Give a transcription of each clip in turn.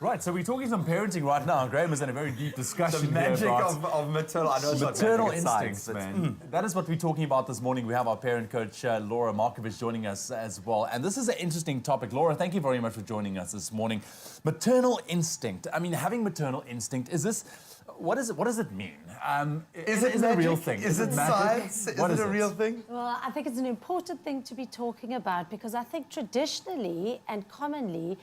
Right, so we're talking some parenting right now. Graham is in a very deep discussion The magic here about of maternal, I know it's not maternal magic, it's instincts, science. man. That is what we're talking about this morning. We have our parent coach, Laura Markovich, joining us as well. And this is an interesting topic. Laura, thank you very much for joining us this morning. Maternal instinct. I mean, having maternal instinct, is this... What does it mean? Is it a real thing? Is it magic? science? Is it a real thing? Well, I think it's an important thing to be talking about because I think traditionally and commonly,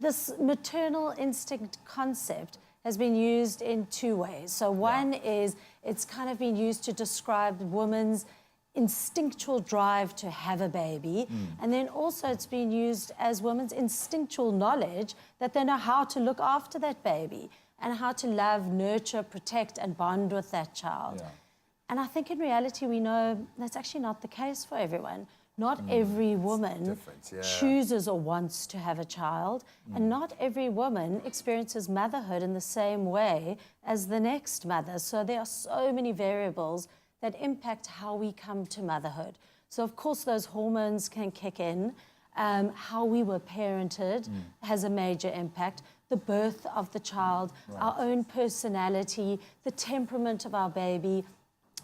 this maternal instinct concept has been used in two ways. So one is it's kind of been used to describe women's instinctual drive to have a baby. And then also it's been used as women's instinctual knowledge that they know how to look after that baby and how to love, nurture, protect, and bond with that child. Yeah. And I think in reality, we know that's actually not the case for everyone. Not every woman chooses or wants to have a child, and not every woman experiences motherhood in the same way as the next mother. So there are so many variables that impact how we come to motherhood. So of course those hormones can kick in. How we were parented has a major impact. The birth of the child, our own personality, the temperament of our baby.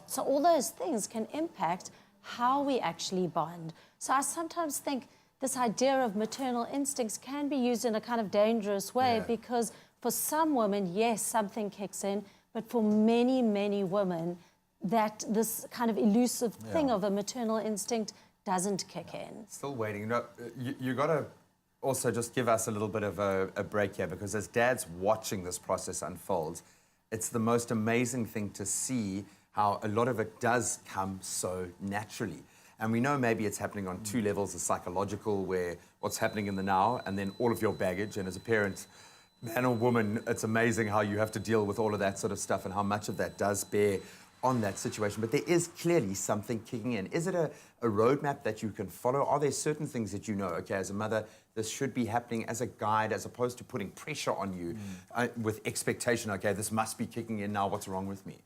So all those things can impact how we actually bond. So I sometimes think this idea of maternal instincts can be used in a kind of dangerous way because for some women, yes, something kicks in, but for many, many women, that this kind of elusive thing of a maternal instinct doesn't kick in. Still waiting. No, you got to also just give us a little bit of a break here because as dads watching this process unfold, it's the most amazing thing to see how a lot of it does come so naturally. And we know maybe it's happening on two levels, the psychological, where what's happening in the now, and then all of your baggage. And as a parent, man or woman, it's amazing how you have to deal with all of that sort of stuff and how much of that does bear on that situation. But there is clearly something kicking in. Is it a roadmap that you can follow? Are there certain things that you know, okay, as a mother, this should be happening as a guide, as opposed to putting pressure on you with expectation, okay, this must be kicking in now, what's wrong with me?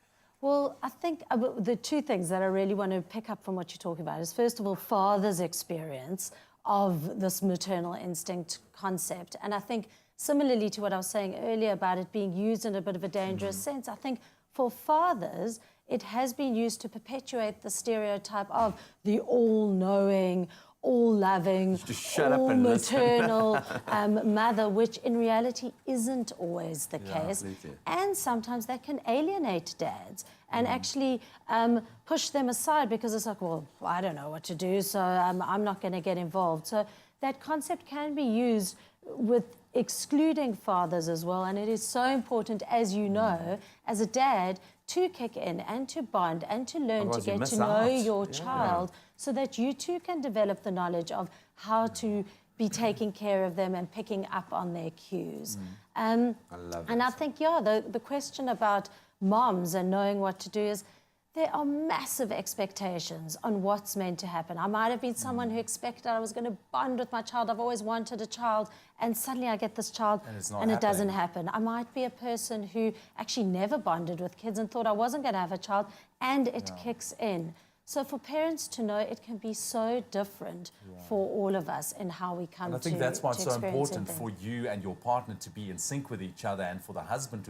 Well, I think the two things that I really want to pick up from what you're talking about is, first of all, father's experience of this maternal instinct concept. And I think similarly to what I was saying earlier about it being used in a bit of a dangerous sense, I think for fathers, it has been used to perpetuate the stereotype of the all-knowing, all-loving, all-maternal mother, which in reality isn't always the case. Absolutely. And sometimes that can alienate dads and actually push them aside because it's like, well, I don't know what to do, so I'm not going to get involved. So that concept can be used with excluding fathers as well, and it is so important, as you know, as a dad, to kick in and to bond and to learn to get to know your child so that you too can develop the knowledge of how to be taking care of them and picking up on their cues. I love it. And I think, the question about moms and knowing what to do is there are massive expectations on what's meant to happen. I might have been someone who expected I was going to bond with my child. I've always wanted a child, and suddenly I get this child, and it doesn't happen. I might be a person who actually never bonded with kids and thought I wasn't going to have a child, and it kicks in. So for parents to know, it can be so different for all of us in how we come to And I think that's why it's so important thing. for you and your partner to be in sync with each other, and for the husband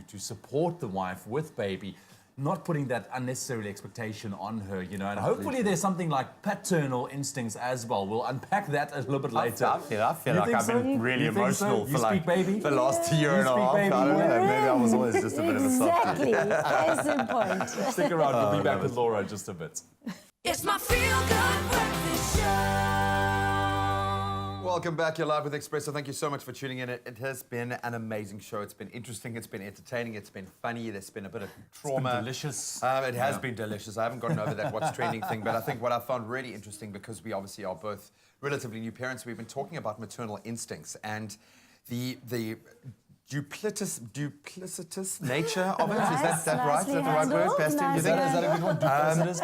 to support the wife with baby, not putting that unnecessary expectation on her, you know. And hopefully there's something like paternal instincts as well. We'll unpack that a little bit later. I feel like I've been really emotional for like the last year and a half. Baby. I don't know, maybe I was always just a bit of a softie. Exactly, case in point. Stick around, we'll be back with Laura in just a bit. It's my feel-good breakfast show. Welcome back. You're live with Expresso. Thank you so much for tuning in. It has been an amazing show. It's been interesting. It's been entertaining. It's been funny. There's been a bit of trauma. It's been delicious. It has been delicious. I haven't gotten over that what's trending thing, but I think what I found really interesting, because we obviously are both relatively new parents, we've been talking about maternal instincts and the duplicitous nature of it. Nice, Is that right? Is that the right word, Bastian? Is that a good one?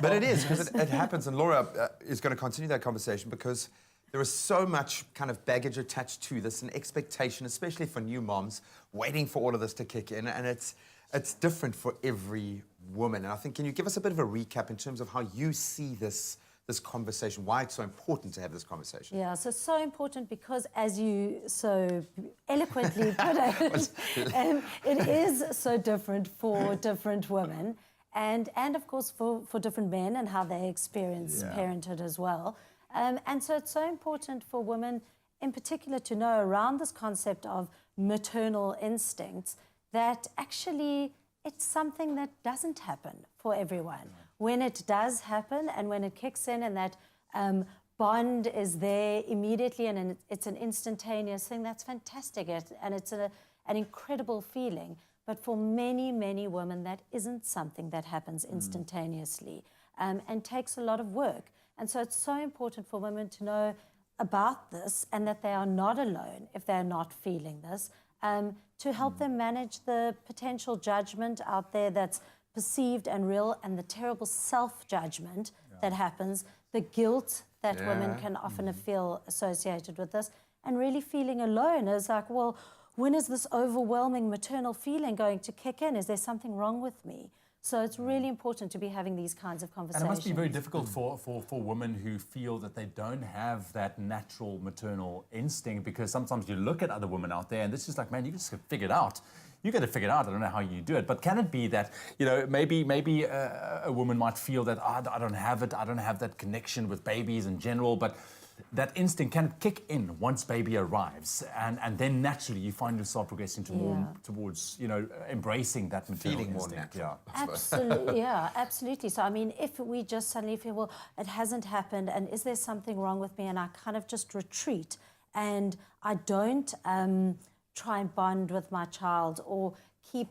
But it is, because it happens, and Laura is going to continue that conversation because there is so much kind of baggage attached to this, and expectation, especially for new moms, waiting for all of this to kick in, and it's different for every woman. And I think, can you give us a bit of a recap in terms of how you see this this conversation, why it's so important to have this conversation. Yeah, so important because, as you so eloquently put it, it is so different for different women, and of course for different men and how they experience parenthood as well. And so it's so important for women in particular to know around this concept of maternal instincts that actually it's something that doesn't happen for everyone. When it does happen and when it kicks in and that bond is there immediately and it's an instantaneous thing, that's fantastic. And it's an incredible feeling. But for many, many women, that isn't something that happens instantaneously and takes a lot of work. And so it's so important for women to know about this and that they are not alone if they're not feeling this, to help them manage the potential judgment out there that's perceived and real, and the terrible self-judgment that happens, the guilt that women can often feel associated with this, and really feeling alone is like, well, when is this overwhelming maternal feeling going to kick in? Is there something wrong with me? So it's really important to be having these kinds of conversations. And it must be very difficult for women who feel that they don't have that natural maternal instinct, because sometimes you look at other women out there and it's just like, man, you just figure it out. You got to figure it out. I don't know how you do it. But can it be that, you know, maybe a woman might feel that, I don't have it. I don't have that connection with babies in general. But that instinct can kick in once baby arrives. And then naturally you find yourself progressing towards, you know, embracing that maternal Feeling more instinct. natural. Absolutely, yeah, absolutely. So, I mean, if we just suddenly feel, well, it hasn't happened, and is there something wrong with me, and I kind of just retreat, and I don't try and bond with my child or keep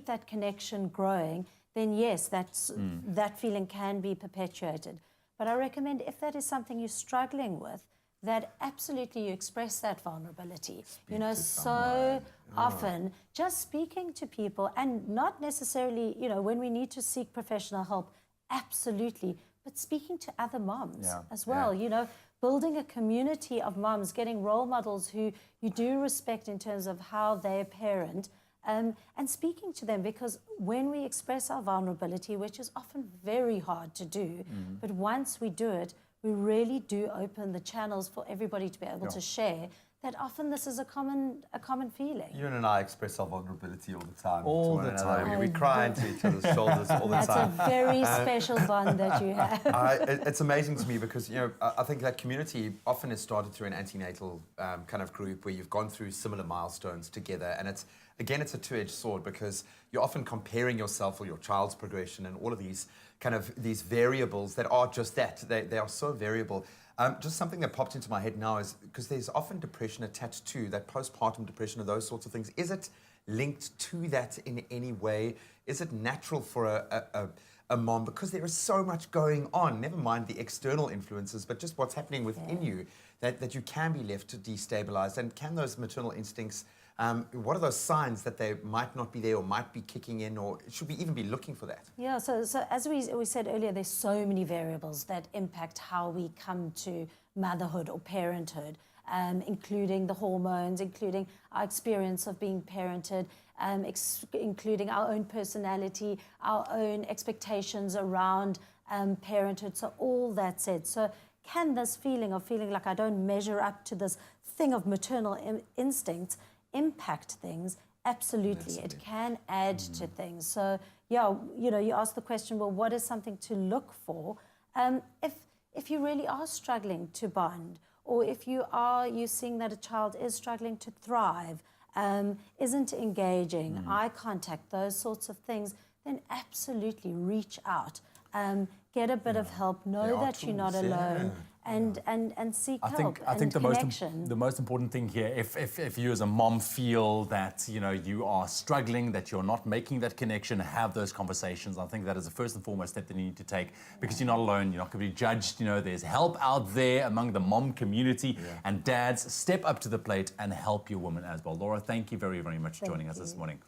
that connection growing, then yes, that feeling can be perpetuated. But I recommend if that is something you're struggling with, that absolutely you express that vulnerability. You know, so often just speaking to people, and not necessarily, you know, when we need to seek professional help, absolutely, but speaking to other moms as well, you know, building a community of moms, getting role models who you do respect in terms of how they parent, and speaking to them, because when we express our vulnerability, which is often very hard to do, but once we do it, we really do open the channels for everybody to be able to share, that often this is a common feeling. You and I express our vulnerability all the time. All to one the another. time. We cry into each other's shoulders all the That's time. a very special bond that you have. It's amazing to me because, you know, I think that community often is started through an antenatal kind of group where you've gone through similar milestones together. And it's a two-edged sword, because you're often comparing yourself or your child's progression and all of these kind of these variables that are just that. They are so variable. Just something that popped into my head now is, because there's often depression attached to that, postpartum depression or those sorts of things. Is it linked to that in any way? Is it natural for a mom, because there is so much going on, never mind the external influences, but just what's happening within you, that you can be left destabilized? And can those maternal instincts, what are those signs that they might not be there or might be kicking in, or should we even be looking for that? Yeah, so as we said earlier, there's so many variables that impact how we come to motherhood or parenthood, including the hormones, including our experience of being parented, including our own personality, our own expectations around parenthood. So all that said, so can this feeling of feeling like I don't measure up to this thing of maternal instincts impact things? Absolutely. It can add to things. So, yeah, you know, you ask the question, well, what is something to look for? If you really are struggling to bond, or if you're seeing that a child is struggling to thrive, isn't engaging, eye contact, those sorts of things, then absolutely reach out. Get a bit of help, know that you're not alone, and seek help. I think connection. the most important thing here, if you as a mom feel that, you know, you are struggling, that you're not making that connection, have those conversations. I think that is the first and foremost step that you need to take, because you're not alone. You're not going to be judged. You know, there's help out there among the mom community, and dads, step up to the plate and help your woman as well. Laura, thank you very, very much for joining us this morning.